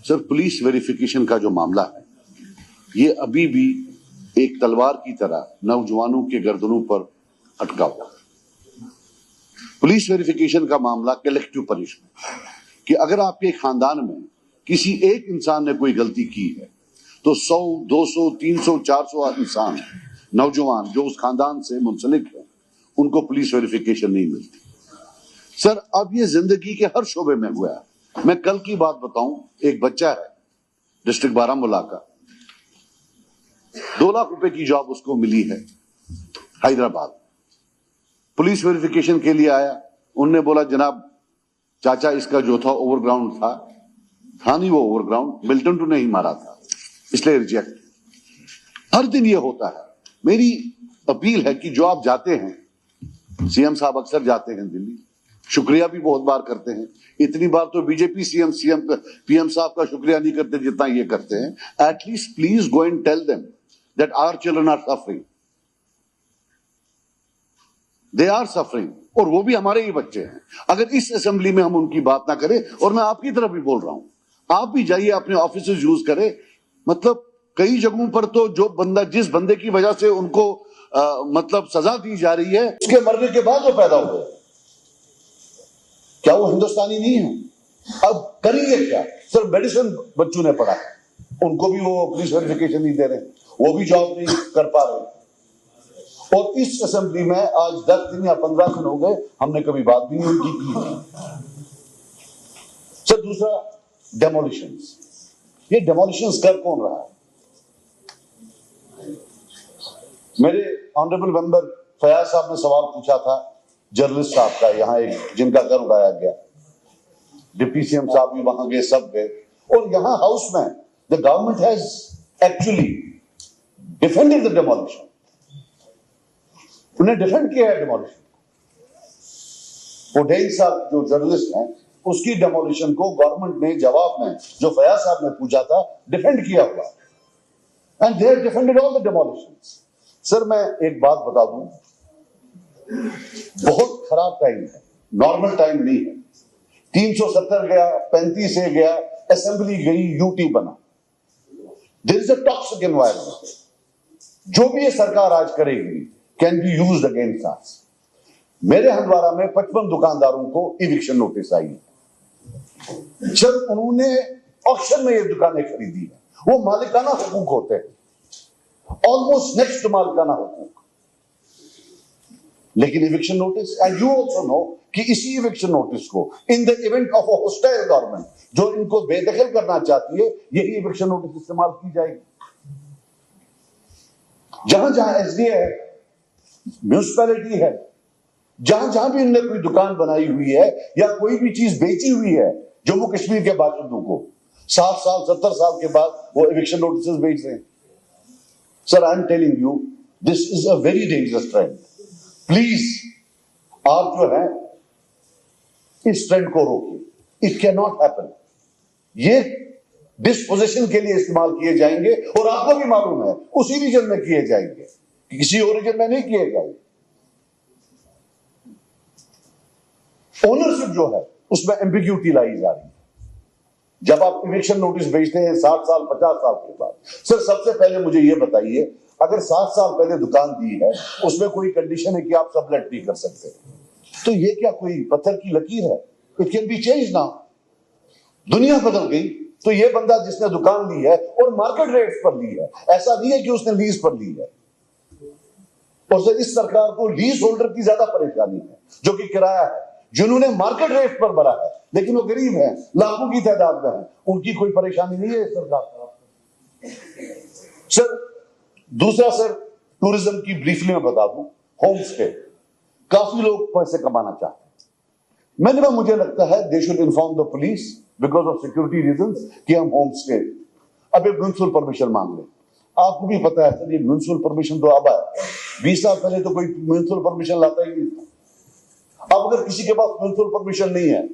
Sir, police verification का जो मामला है, ये अभी भी एक तलवार की तरह नौजवानों के गर्दनों पर अटका हुआ है। पुलिस वेरिफिकेशन का मामला कलेक्टिव पनिशमेंट, कि अगर आपके खानदान में किसी एक इंसान ने कोई गलती की है तो 100, 200, 300, 400 इंसान नौजवान जो उस खानदान से मुंसलिक है उनको पुलिस वेरिफिकेशन नहीं मिलती। सर, अब ये जिंदगी के हर शोबे में हुआ है। मैं कल की बात बताऊं, एक बच्चा है डिस्ट्रिक्ट बारामूला का, 2 लाख रुपए की जॉब उसको मिली है हैदराबाद। पुलिस वेरिफिकेशन के लिए आया, उनने बोला जनाब चाचा इसका जो था ओवरग्राउंड था नहीं वो ओवरग्राउंड, मिल्टन टू ने ही मारा था, इसलिए रिजेक्ट। हर दिन ये होता है। मेरी अपील है कि जो आप जाते हैं, सीएम साहब अक्सर जाते हैं दिल्ली, शुक्रिया भी बहुत बार करते हैं, इतनी बार तो बीजेपी पीएम साहब का शुक्रिया नहीं करते जितना ये करते हैं। At least please go and tell them that our children are suffering, they are suffering, और वो भी हमारे ही बच्चे हैं। अगर इस असेंबली में हम उनकी बात ना करें, और मैं आपकी तरफ भी बोल रहा हूं, आप भी जाइए अपने ऑफिस यूज करें। मतलब कई जगहों पर तो जो बंदा, जिस बंदे की वजह से उनको मतलब सजा दी जा रही है, उसके मरने के बाद वो पैदा हुए, क्या वो हिंदुस्तानी नहीं है? अब करेंगे क्या? सिर्फ मेडिसिन बच्चों ने पढ़ा, उनको भी वो पुलिस वेरिफिकेशन नहीं दे रहे, वो भी जॉब नहीं कर पा रहे। और इस असेंबली में आज 10 दिन या 15 दिन हो गए, हमने कभी बात भी नहीं उनकी की। सर, दूसरा डेमोलिशंस, ये डेमोलिशंस कर कौन रहा है? मेरे ऑनरेबल मेंबर फयाज साहब ने सवाल पूछा था जर्नलिस्ट साहब का, यहाँ एक जिनका घर उड़ाया गया, डिप्टी सीएम साहब भी वहां गए, सब गए, और यहाँ हाउस में the government has actually defended the demolition, उन्हें डिफेंड किया है डेमोलिशन। उडैन साहब जो जर्नलिस्ट हैं, उसकी डेमोलिशन को गवर्नमेंट ने जवाब में जो फयाज साहब ने पूछा था डिफेंड किया हुआ, and they have defended all the demolitions. Sir, मैं एक बात बता दूं, बहुत खराब टाइम है, नॉर्मल टाइम नहीं है। 370 गया, 35 से गया, असेंबली गई, यूटी बना। There is a toxic environment. जो भी ये सरकार आज करेगी can be used against us. मेरे हंदवारा में 55 दुकानदारों को इविक्शन नोटिस आई है। जब उन्होंने ऑक्शन में ये दुकानें खरीदी है, वो मालिकाना हुकूक होते हैं, ऑलमोस्ट नेक्स्ट टू मालिकाना हुकूक, लेकिन eviction notice, and you also know कि इसी इविक्शन नोटिस को in the event of a hostile government जो इनको बेदखल करना चाहती है, यही इविक्शन नोटिस इस्तेमाल की जाएगी। जहां जहां एसडीए है, म्यूनिसिपैलिटी है, जहां जहां भी इनने कोई दुकान बनाई हुई है या कोई भी चीज बेची हुई है जम्मू कश्मीर के बाशिंदों को, 60 साल 70 साल के बाद वो इविक्शन नोटिस बेच रहे हैं। Sir, I am telling you, this is a very dangerous trend. Please आप जो है इस ट्रेंड को रोकिए, इट कैन नॉट हैपन। ये डिस्पोजिशन के लिए इस्तेमाल किए जाएंगे, और आपको भी मालूम है उसी रीजन में किए जाएंगे, किसी और रीजन में नहीं किए जाएंगे। ओनरशिप जो है उसमें एम्बिग्यूटी लाई जा रही है। जब आप इविक्शन नोटिस भेजते हैं 60 साल 50 साल के बाद, सर सबसे पहले मुझे यह बताइए, अगर 7 साल पहले दुकान दी है, उसमें कोई कंडीशन है कि आप सबलेट नहीं कर सकते, तो ये क्या कोई पत्थर की लकीर है? It can be change now. दुनिया बदल गई, तो ये बंदा जिसने दुकान ली है और मार्केट रेट्स पर ली है, ऐसा नहीं है कि उसने लीज पर ली है। और सर, इस सरकार को लीज होल्डर की ज्यादा परेशानी है जो कि किराया है, जिन्होंने मार्केट रेट पर भरा है, लेकिन वो गरीब है, लाखों की तादाद में है, उनकी कोई परेशानी नहीं है इस सरकार का। सर, दूसरा सर, टूरिज्म की ब्रीफली में बता दूं, होम स्टे, काफी लोग पैसे कमाना चाहते हैं। मुझे लगता है they should inform the police because of security reasons कि हम होम स्टे, अब एक म्युनिसिपल परमिशन मांग लें। आपको भी पता है सर, ये म्युनिसिपल परमिशन तो अब आया, 20 साल पहले तो कोई म्युनिसिपल परमिशन लाता ही नहीं था। अब अगर किसी के पास म्युनिसिपल परमिशन नहीं है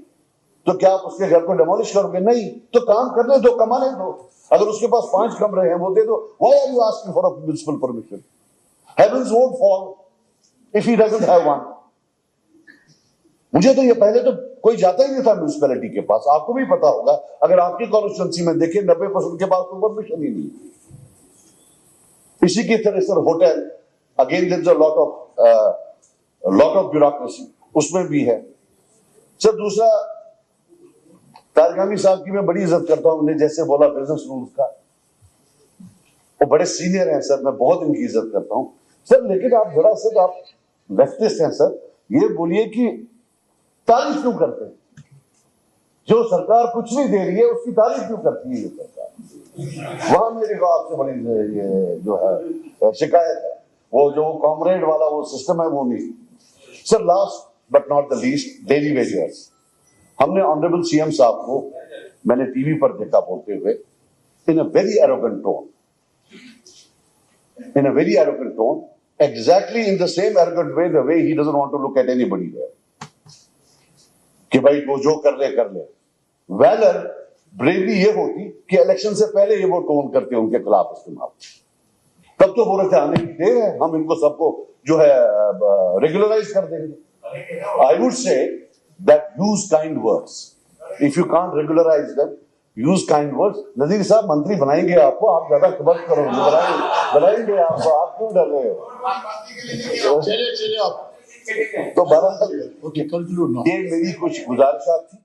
तो क्या आप उसके घर को डेमोलिश करोगे? नहीं, तो काम करने दो, कमाने दो। अगर उसके पास 5 कमरे हैं वो दे दो। Why are you asking for a municipal permission? Heavens won't fall if he doesn't have one. मुझे तो ये पहले तो कोई जाता ही नहीं था म्यूनिसिपैलिटी के पास। आपको भी पता होगा, अगर आपकी कॉन्स्टिट्यूंसी में देखें 90% के पास तो परमिशन ही नहीं। इसी की तरह sir hotel, again there is a lot of bureaucracy, उसमें भी है सर। दूसरा, तारगामी साहब की मैं बड़ी इज्जत करता हूं, उन्हें जैसे बोला बिजनेस रूल्स का, वो बड़े सीनियर हैं सर, मैं बहुत इनकी इज्जत करता हूं सर। लेकिन आप जरा सर, आप लेफ्टिस्ट हैं सर, ये बोलिए कि तारीफ क्यों करते हैं? जो सरकार कुछ नहीं दे रही है उसकी तारीफ क्यों करती है ये सरकार? वहां मेरी को आपसे बड़ी ये जो है शिकायत है, वो जो कॉमरेड वाला वो सिस्टम है वो नहीं sir. Last but not the least, daily wagers. हमने ऑनरेबल सीएम साहब को मैंने टीवी पर देखा बोलते हुए in a very arrogant tone, exactly in the same arrogant way, the way he doesn't want to look at anybody there, कि भाई वो जो कर ले। वैलर, ब्रेवरी ये होती कि इलेक्शन से पहले ये वो टोन करते उनके खिलाफ इस्तेमाल, तब तो बोल रहे थे आने की देर है, हम इनको सबको जो है रेगुलराइज कर देंगे। I would say that use kind words, if you can't regularise them, use kind words. Nazir साहब मंत्री बनाएंगे आपको, आप ज्यादा खबर करो, बनाएंगे आपको, आप क्यों डर रहे हो? चलिए आप तो बहरहाल ये मेरी कुछ गुजारिशात थी।